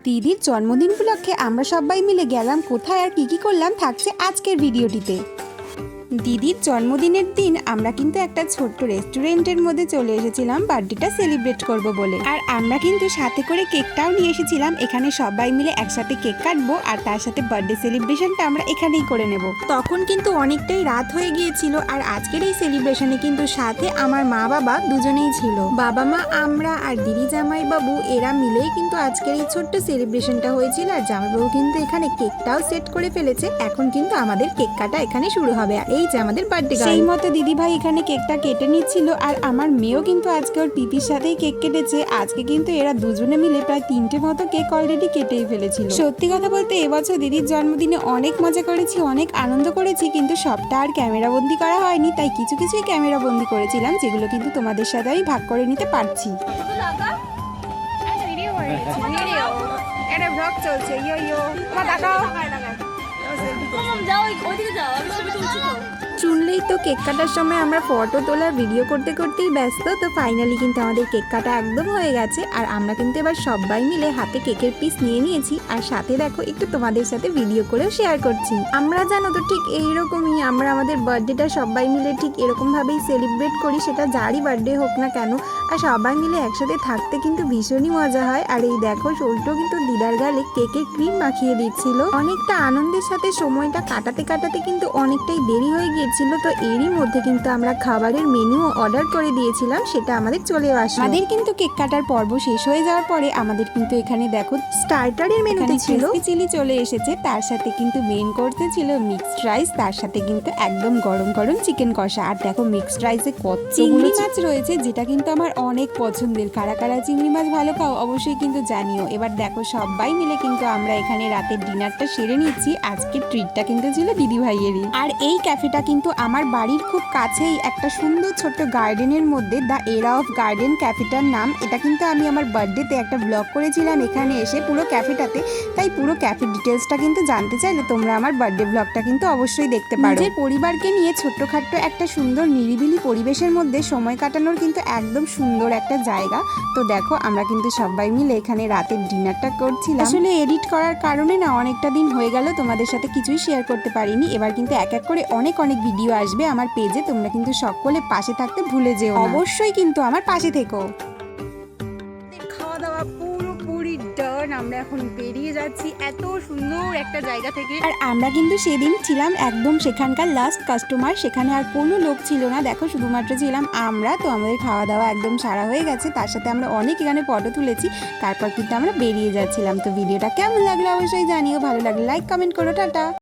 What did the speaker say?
দিদির জন্মদিন উপলক্ষে আমরা সবাই মিলে গেলাম কোথায় আর কি করলাম থাকছে আজকের ভিডিওটিতে। দিদির জন্মদিনের দিন আমরা কিন্তু একটা ছোট্ট রেস্টুরেন্টের মধ্যে চলে এসেছিলাম বার্থডেটা সেলিব্রেট করব বলে। আর আমরা কিন্তু সাথে করে কেকটাও নিয়ে এসেছিলাম, এখানে সবাই মিলে একসাথে কেক কাটবো আর তার সাথে বার্থডে সেলিব্রেশনটা আমরা এখানেই করে নেব। তখন কিন্তু অনেকটাই রাত হয়ে গিয়েছিল আর আজকের এই সেলিব্রেশনে কিন্তু সাথে আমার মা বাবা দুজনেই ছিল। বাবা মা, আমরা আর দিদি জামাই বাবু এরা মিলেই কিন্তু আজকের এই ছোট্ট সেলিব্রেশনটা হয়েছিল। আর জামাইবাবু কিন্তু এখানে কেকটাও সেট করে ফেলেছে, এখন কিন্তু আমাদের কেক কাটা এখানে শুরু হবে। আর এই যে আমাদের বার্থডে গার্ল, সেই মতো দিদি ভাই এখানে কেকটা কেটে নিচ্ছিল আর আমার মেয়েও কিন্তু আজকে ওর পিপির সাথেই কেক কেটেছে। আজকে কিন্তু এরা দুজনে মিলে প্রায় 3টে মতো কেক অলরেডি কেটেই ফেলেছিল। সত্যি কথা বলতে এবছর দিদির জন্মদিনে অনেক মজা করেছি, অনেক আনন্দ করেছি, কিন্তু সবটা আর ক্যামেরা বন্দি করা হয়নি, তাই কিছু কিছুই ক্যামেরা বন্দি করেছিলাম যেগুলো কিন্তু তোমাদের সাথে আমি ভাগ করে নিতে পারছি। শুনলেই তো কেক কাটার সময় আমরা ফটো তোলার ভিডিও করতে করতেই ব্যস্ত। তো ফাইনালি কিন্তু আমাদের কেক কাটা একদম হয়ে গেছে আর আমরা কিন্তু এবার সবাই মিলে হাতে কেকের পিস নিয়ে নিয়েছি আর সাথে দেখো একটু তোমাদের সাথে ভিডিও করেও শেয়ার করছি। আমরা জানো তো ঠিক এইরকমই আমরা আমাদের বার্থডেটা সবাই মিলে ঠিক এরকম ভাবেই সেলিব্রেট করি, সেটা যারই বার্থডে হোক না কেন। আর সবাই মিলে একসাথে থাকতে কিন্তু ভীষণই মজা হয়। আর এই দেখো সল্টু কিন্তু দিদার গালে কেকের ক্রিম মাখিয়ে দিচ্ছিল। অনেকটা আনন্দের সাথে সময়টা কাটাতে কাটাতে কিন্তু অনেকটাই দেরি হয়ে গিয়েছিল। তো এরই মধ্যে কিন্তু আমরা খাবারের মেনু অর্ডার করে দিয়েছিলাম, সেটা আমাদের চলে আসে। আমাদের কিন্তু কেক কাটার পর্ব শেষ হয়ে যাওয়ার পরে আমাদের কিন্তু এখানে দেখো স্টার্টারের মেনুতে ছিল চিলি চলে এসেছে, তার সাথে কিন্তু মেইন কোর্সে ছিল মিক্সড রাইস, তার সাথে কিন্তু একদম গরম গরম চিকেন কষা। আর দেখো মিক্সড রাইসে কত চিংড়ি মাছ রয়েছে, যেটা কিন্তু আমার অনেক পছন্দের। কারা কারা চিংড়ি মাছ ভালো খাও অবশ্যই কিন্তু জানিও। এবার দেখো সবাই মিলে কিন্তু আমরা এখানে রাতের ডিনারটা সেরে নিচ্ছি। আজকের ট্রিটটা কিন্তু ছিল দিদি ভাইয়েরই। আর এই ক্যাফেটা কিন্তু আমার বাড়ির খুব কাছেই একটা সুন্দর ছোট্ট গার্ডেনের মধ্যে, দ্য এরা অফ গার্ডেন ক্যাফেটার নাম। এটা কিন্তু আমি আমার বার্থডেতে একটা ব্লগ করেছিলাম এখানে এসে পুরো ক্যাফেটাতে, তাই পুরো ক্যাফের ডিটেলসটা কিন্তু জানতে চাইলে তোমরা আমার বার্থডে ব্লগটা কিন্তু অবশ্যই দেখতে পারো। নিজের পরিবারকে নিয়ে ছোট্টখাট্ট একটা সুন্দর নিরিবিলি পরিবেশের মধ্যে সময় কাটানোর কিন্তু একদম সুন্দর একটা জায়গা। তো দেখো আমরা কিন্তু সবাই মিলে এখানে রাতের ডিনারটা করছিলাম। আসলে এডিট করার কারণে না অনেকটা দিন হয়ে গেল তোমাদের সাথে কিছুই শেয়ার করতে পারিনি। এবার কিন্তু এক এক করে অনেক ভিডিও আসবে আমার পেজে, তোমরা কিন্তু সকলে পাশে থাকতে ভুলে যেও না। অবশ্যই কিন্তু আমার পাশে থেকো। খাওয়া দাওয়া পুরোপুরি ডান, আমরা এখন বেরিয়ে যাচ্ছি এত সুন্দর একটা জায়গা থেকে। আর আমরা কিন্তু সেদিন ছিলাম একদম সেখানকার লাস্ট কাস্টমার, সেখানে আর কোনো লোক ছিল না, দেখো শুধুমাত্র ছিলাম আমরা। তো আমাদের খাওয়া দাওয়া একদম সারা হয়ে গেছে, তার সাথে আমরা অনেক এখানে ফটো তুলেছি, তারপর কিন্তু আমরা বেরিয়ে যাচ্ছিলাম। তো ভিডিওটা কেমন লাগলো অবশ্যই জানিও, ভালো লাগলে লাইক কমেন্ট করো, টাটা।